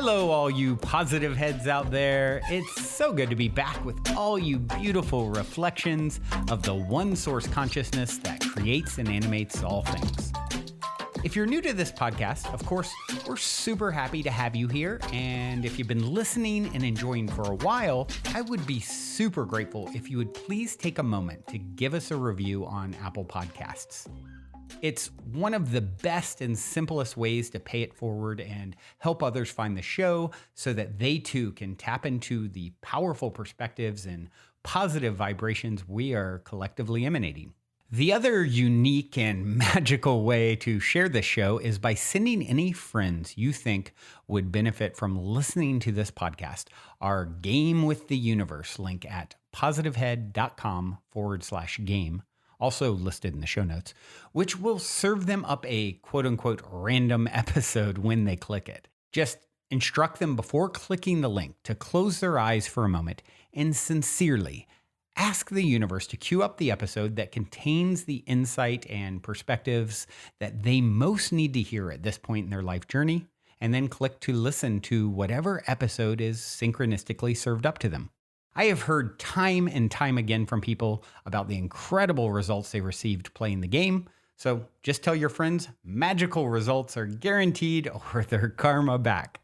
Hello, all you positive heads out there. It's so good to be back with all you beautiful reflections of the one source consciousness that creates and animates all things. If you're new to this podcast, of course, we're super happy to have you here. And if you've been listening and enjoying for a while, I would be super grateful if you would please take a moment to give us a review on Apple Podcasts. It's one of the best and simplest ways to pay it forward and help others find the show so that they too can tap into the powerful perspectives and positive vibrations we are collectively emanating. The other unique and magical way to share this show is by sending any friends you think would benefit from listening to this podcast our Game with the Universe link at positivehead.com/game. Also listed in the show notes, which will serve them up a quote-unquote random episode when they click it. Just instruct them before clicking the link to close their eyes for a moment and sincerely ask the universe to cue up the episode that contains the insight and perspectives that they most need to hear at this point in their life journey, and then click to listen to whatever episode is synchronistically served up to them. I have heard time and time again from people about the incredible results they received playing the game. So just tell your friends magical results are guaranteed or their karma back.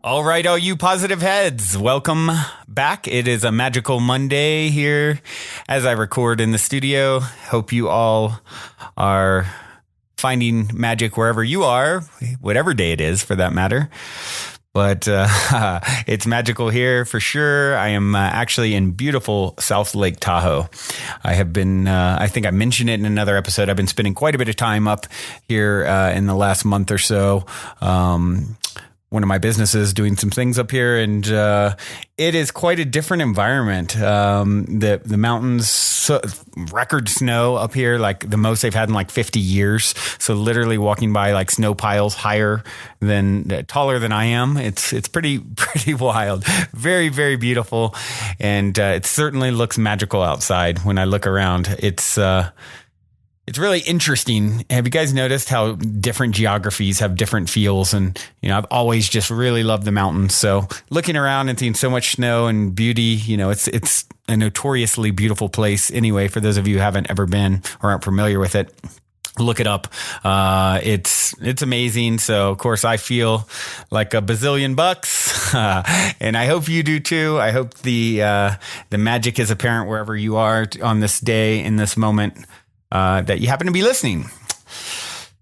All right, all you positive heads, welcome back. It is a magical Monday here as I record in the studio. Hope you all are finding magic wherever you are, whatever day it is for that matter. But it's magical here for sure. I am actually in beautiful South Lake Tahoe. I have been, I think I mentioned it in another episode, I've been spending quite a bit of time up here in the last month or so. One of my businesses doing some things up here, and it is quite a different environment. The mountains, record snow up here, like the most they've had in like 50 years. So literally walking by like snow piles taller than I am. It's pretty wild. Very, very beautiful. And it certainly looks magical outside when I look around. It's really interesting. Have you guys noticed how different geographies have different feels? And, I've always just really loved the mountains. So looking around and seeing so much snow and beauty, it's a notoriously beautiful place anyway. For those of you who haven't ever been or aren't familiar with it, look it up. It's amazing. So of course I feel like a bazillion bucks, and I hope you do too. I hope the magic is apparent wherever you are on this day, in this moment. That you happen to be listening.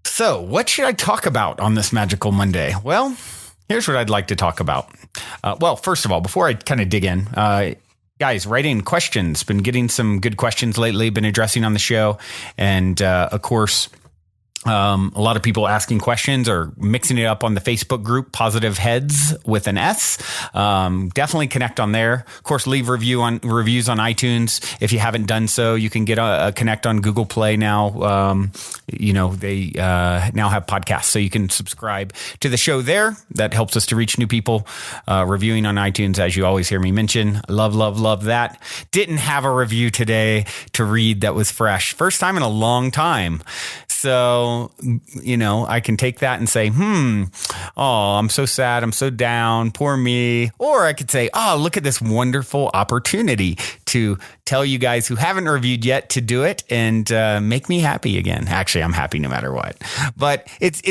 So what should I talk about on this magical Monday? Well, here's what I'd like to talk about. Well, first of all, before I kind of dig in, guys, write in questions. Been getting some good questions lately, been addressing on the show. And of course, a lot of people asking questions or mixing it up on the Facebook group, Positive Heads with an S. Definitely connect on there. Of course, leave reviews on iTunes. If you haven't done so, you can get a connect on Google Play now. They now have podcasts, so you can subscribe to the show there. That helps us to reach new people. Reviewing on iTunes, as you always hear me mention. Love that. Didn't have a review today to read that was fresh. First time in a long time. So, I can take that and say, I'm so sad. I'm so down. Poor me. Or I could say, look at this wonderful opportunity to tell you guys who haven't reviewed yet to do it and make me happy again. Actually, I'm happy no matter what. But it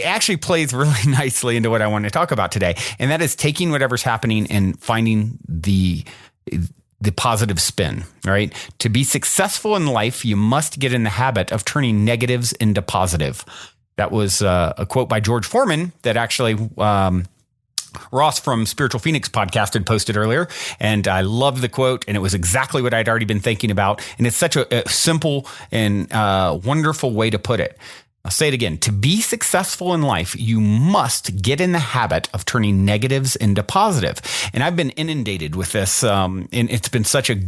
actually plays really nicely into what I want to talk about today. And that is taking whatever's happening and finding the positive spin, right? To be successful in life, you must get in the habit of turning negatives into positive. That was a quote by George Foreman that actually Ross from Spiritual Phoenix podcast had posted earlier. And I love the quote, and it was exactly what I'd already been thinking about. And it's such a simple and wonderful way to put it. I'll say it again. To be successful in life, you must get in the habit of turning negatives into positive. And I've been inundated with this. And it's been such a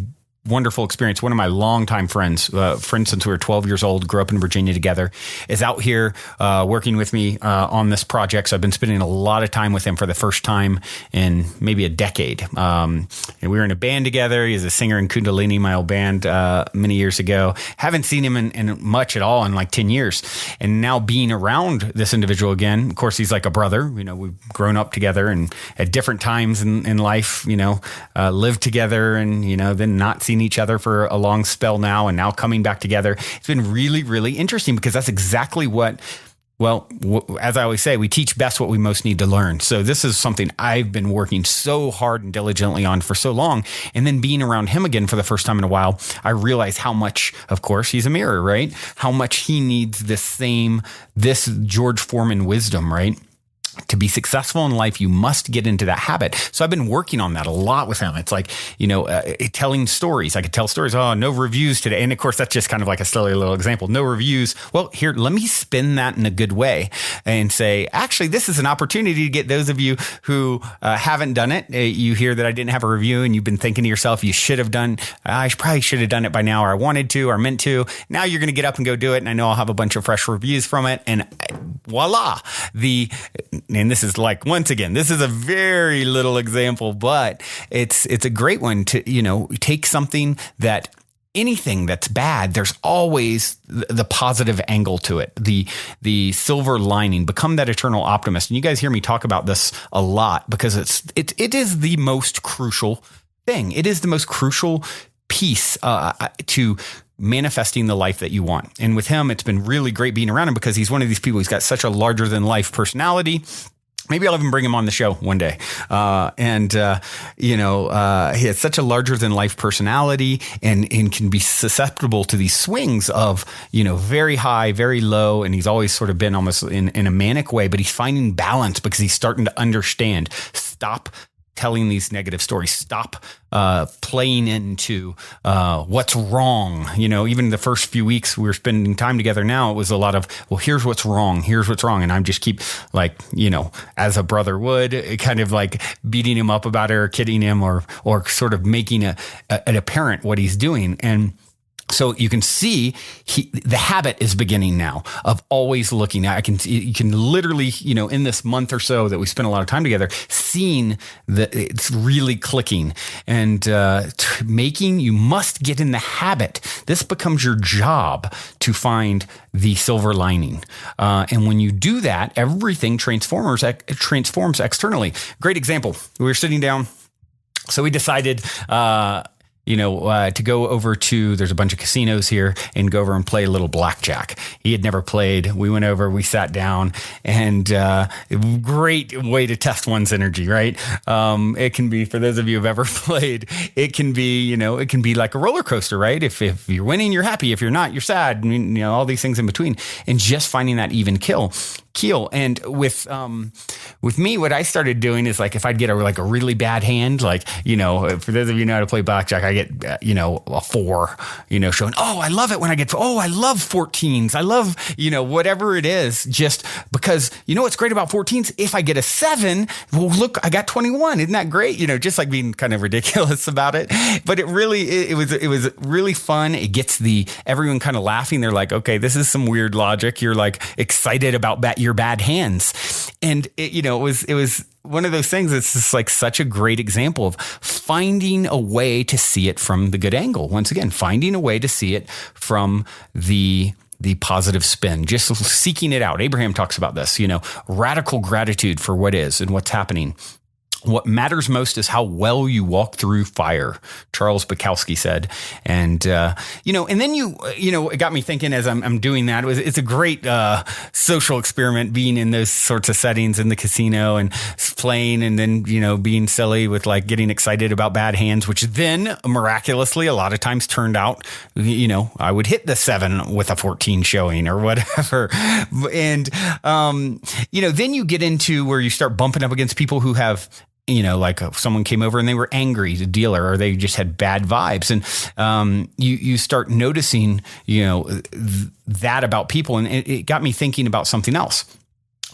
wonderful experience. One of my longtime friends, since we were 12 years old, grew up in Virginia together, is out here working with me on this project. So I've been spending a lot of time with him for the first time in maybe a decade. And we were in a band together. He's a singer in Kundalini, my old band, many years ago. Haven't seen him in much at all in like 10 years. And now being around this individual again, of course, he's like a brother. We've grown up together and at different times in life, lived together and, then not seen each other for a long spell now and now coming back together. It's been really, really interesting because that's exactly what, as I always say, we teach best what we most need to learn. So this is something I've been working so hard and diligently on for so long. And then being around him again for the first time in a while, I realize how much, of course, he's a mirror, right? How much he needs this George Foreman wisdom, right? To be successful in life, you must get into that habit. So I've been working on that a lot with him. It's like, telling stories. I could tell stories. Oh, no reviews today. And of course, that's just kind of like a silly little example. No reviews. Well, here, let me spin that in a good way and say, actually, this is an opportunity to get those of you who haven't done it. You hear that I didn't have a review and you've been thinking to yourself, I probably should have done it by now, or I wanted to, or meant to. Now you're going to get up and go do it. And I know I'll have a bunch of fresh reviews from it. And voila, and this is like, once again, this is a very little example, but it's a great one to, take something that anything that's bad, there's always the positive angle to it, the silver lining. Become that eternal optimist. And you guys hear me talk about this a lot because it is the most crucial thing. It is the most crucial piece to manifesting the life that you want. And with him, it's been really great being around him because he's one of these people. He's got such a larger than life personality. Maybe I'll even bring him on the show one day. He has such a larger than life personality and can be susceptible to these swings of, very high, very low. And he's always sort of been almost in a manic way, but he's finding balance because he's starting to understand. Stop telling these negative stories. Stop playing into what's wrong. Even the first few weeks we were spending time together now, it was a lot of, well, here's what's wrong. Here's what's wrong. And I'm just keep like, as a brother would, kind of like beating him up about it or kidding him or sort of making it apparent what he's doing. And so you can see the habit is beginning now of always looking at, you can literally, in this month or so that we spent a lot of time together, seeing that it's really clicking and you must get in the habit. This becomes your job to find the silver lining. And when you do that, everything transforms externally. Great example. We were sitting down. So we decided, to go over to, there's a bunch of casinos here, and go over and play a little blackjack. He had never played. We went over, we sat down, and great way to test one's energy, right? It can be, for those of you who've ever played, it can be, it can be like a roller coaster, right? If you're winning, you're happy. If you're not, you're sad. All these things in between, and just finding that even keel. And with me, what I started doing is like, if I'd get a really bad hand, like, for those of you who know how to play blackjack, I get, a 4, showing, oh, I love it when I get, oh, I love 14s. I love, whatever it is, just because, what's great about 14s? If I get a 7, well, look, I got 21. Isn't that great? Just like being kind of ridiculous about it. But it was really fun. It gets everyone kind of laughing. They're like, okay, this is some weird logic. You're like excited about your bad hands. And it was one of those things that's just like such a great example of finding a way to see it from the good angle. Once again, finding a way to see it from the positive spin, just seeking it out. Abraham talks about this, radical gratitude for what is and what's happening. What matters most is how well you walk through fire, Charles Bukowski said. And, and then it got me thinking as I'm doing that, it's a great social experiment being in those sorts of settings in the casino and playing and then, being silly with like getting excited about bad hands, which then miraculously a lot of times turned out, I would hit the 7 with a 14 showing or whatever. And, then you get into where you start bumping up against people who have, like someone came over and they were angry, the dealer, or they just had bad vibes. And you start noticing, that about people. And it got me thinking about something else,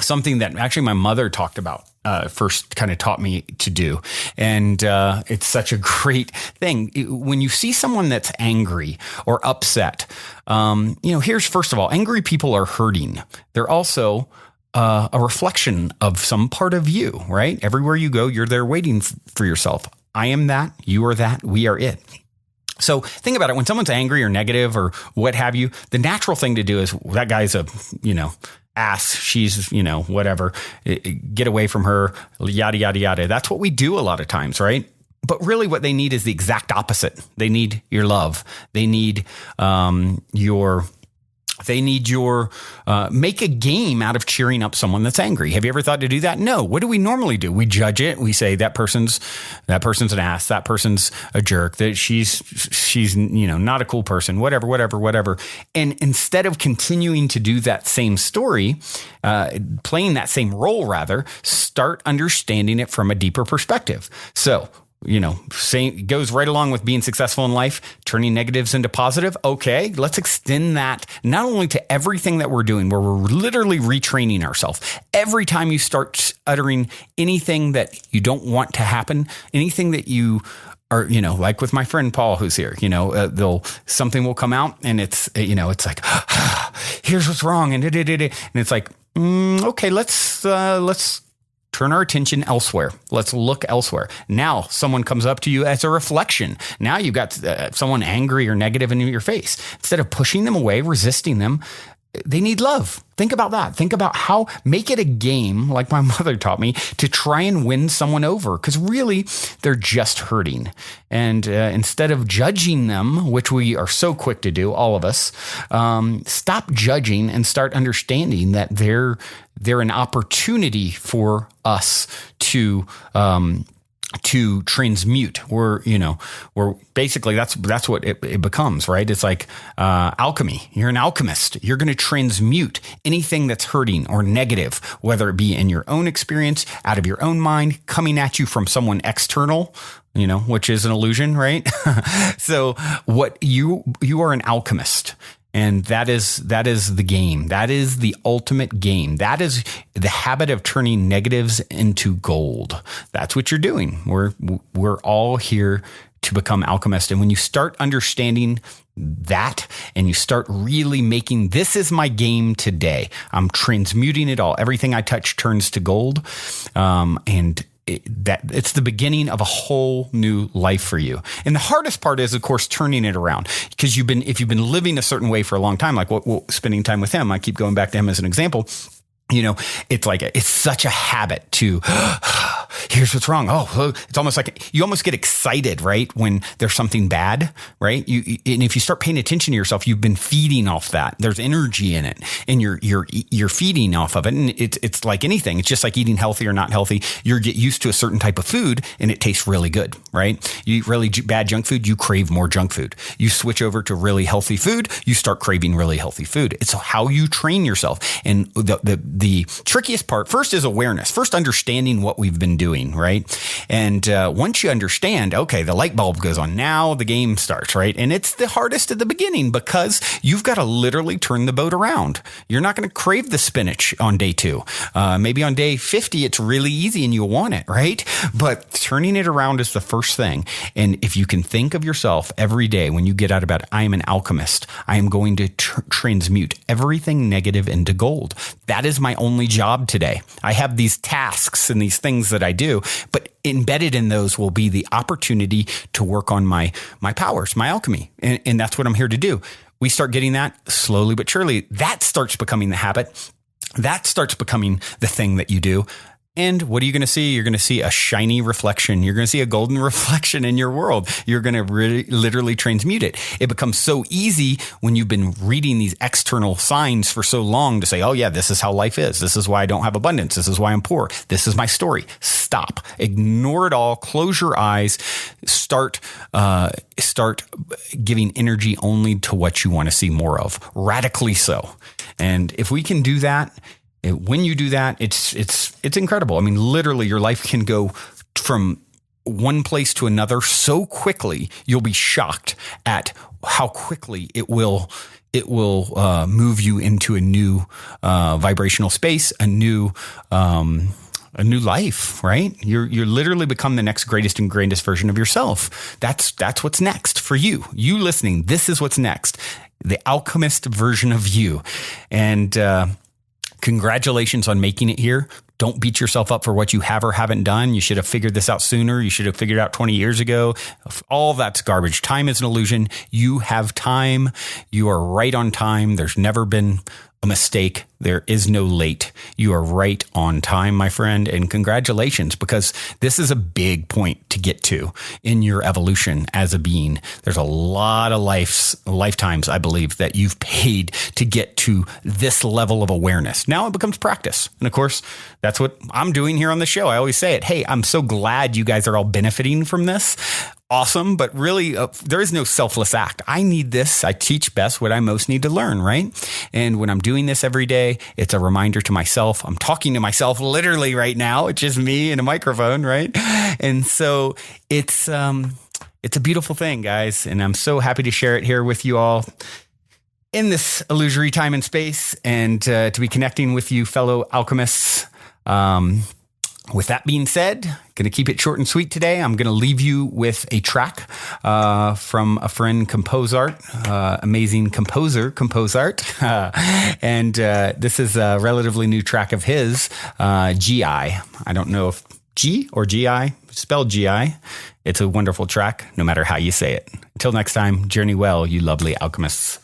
something that actually my mother talked about first kind of taught me to do. And it's such a great thing. When you see someone that's angry or upset, here's, first of all, angry people are hurting. They're also a reflection of some part of you, right? Everywhere you go, you're there waiting for yourself. I am that. You are that. We are it. So think about it. When someone's angry or negative or what have you, the natural thing to do is, that guy's a, ass. She's, whatever. Get away from her, yada, yada, yada. That's what we do a lot of times, right? But really what they need is the exact opposite. They need your love. They need your make a game out of cheering up someone that's angry. Have you ever thought to do that? No. What do we normally do? We judge it. We say that person's an ass. That person's a jerk. That she's not a cool person. Whatever. And instead of continuing to do that same story, playing that same role, rather, start understanding it from a deeper perspective. So, goes right along with being successful in life, turning negatives into positive. Okay, let's extend that not only to everything that we're doing, where we're literally retraining ourselves. Every time you start uttering anything that you don't want to happen, anything that you are, like with my friend Paul, who's here, something will come out and it's like, here's what's wrong. And it's like, okay, let's turn our attention elsewhere. Let's look elsewhere. Now someone comes up to you as a reflection. Now you've got someone angry or negative in your face. Instead of pushing them away, resisting them, they need love. Think about that. Think about make it a game, like my mother taught me, to try and win someone over. Because really, they're just hurting. And instead of judging them, which we are so quick to do, all of us, stop judging and start understanding that they're an opportunity for us to transmute. We're basically, that's what it becomes, right? It's like alchemy. You're an alchemist. You're going to transmute anything that's hurting or negative, whether it be in your own experience, out of your own mind, coming at you from someone external, which is an illusion, right? So what you are an alchemist. And that is the game. That is the ultimate game. That is the habit of turning negatives into gold. That's what you're doing. We're all here to become alchemists. And when you start understanding that and you start really making, this is my game today, I'm transmuting it all. Everything I touch turns to gold. It's the beginning of a whole new life for you. And the hardest part is, of course, turning it around, because if you've been living a certain way for a long time, like spending time with him, I keep going back to him as an example. It's such a habit to, here's what's wrong. Oh, it's almost like you almost get excited, right? When there's something bad, right? And if you start paying attention to yourself, you've been feeding off that. There's energy in it and you're feeding off of it. And it's like anything. It's just like eating healthy or not healthy. You get used to a certain type of food and it tastes really good, right? You eat really bad junk food, you crave more junk food. You switch over to really healthy food, you start craving really healthy food. It's how you train yourself. And the trickiest part first is awareness, first understanding what we've been doing, right? And once you understand, okay, the light bulb goes on, now the game starts, right? And it's the hardest at the beginning because you've got to literally turn the boat around. You're not going to crave the spinach on day 2. Maybe on day 50, it's really easy and you'll want it, right? But turning it around is the first thing. And if you can think of yourself every day when you get out of bed, I am an alchemist. I am going to transmute everything negative into gold. That is my only job today. I have these tasks and these things that I do, but embedded in those will be the opportunity to work on my powers, my alchemy. And that's what I'm here to do. We start getting that slowly but surely. That starts becoming the habit. That starts becoming the thing that you do. And what are you going to see? You're going to see a shiny reflection. You're going to see a golden reflection in your world. You're going to really, literally transmute it. It becomes so easy when you've been reading these external signs for so long to say, oh yeah, this is how life is. This is why I don't have abundance. This is why I'm poor. This is my story. Stop. Ignore it all. Close your eyes. Start giving energy only to what you want to see more of. Radically so. And if we can do that, when you do that, it's incredible. I mean, literally, your life can go from one place to another so quickly. You'll be shocked at how quickly it will move you into a new vibrational space, a new a new life, right? You're literally become the next greatest and greatest version of yourself. That's what's next for you. You listening, this is what's next. The alchemist version of you. And congratulations on making it here. Don't beat yourself up for what you have or haven't done. You should have figured this out sooner. You should have figured it out 20 years ago. All that's garbage. Time is an illusion. You have time. You are right on time. There's never been a mistake. There is no late. You are right on time, my friend. And congratulations, because this is a big point to get to in your evolution as a being. There's a lot of lifetimes, I believe, that you've paid to get to this level of awareness. Now it becomes practice. And of course, that's what I'm doing here on the show. I always say it. Hey, I'm so glad you guys are all benefiting from this. Awesome. But really, there is no selfless act. I need this. I teach best what I most need to learn, right? And when I'm doing this every day, it's a reminder to myself. I'm talking to myself literally right now. It's just me and a microphone, right? And so it's a beautiful thing, guys. And I'm so happy to share it here with you all in this illusory time and space, and to be connecting with you fellow alchemists. With that being said, going to keep it short and sweet today. I'm going to leave you with a track from a friend, Compose Art, amazing composer, Compose Art. And this is a relatively new track of his, GI. I don't know if G or GI, spelled GI. It's a wonderful track, no matter how you say it. Until next time, journey well, you lovely alchemists.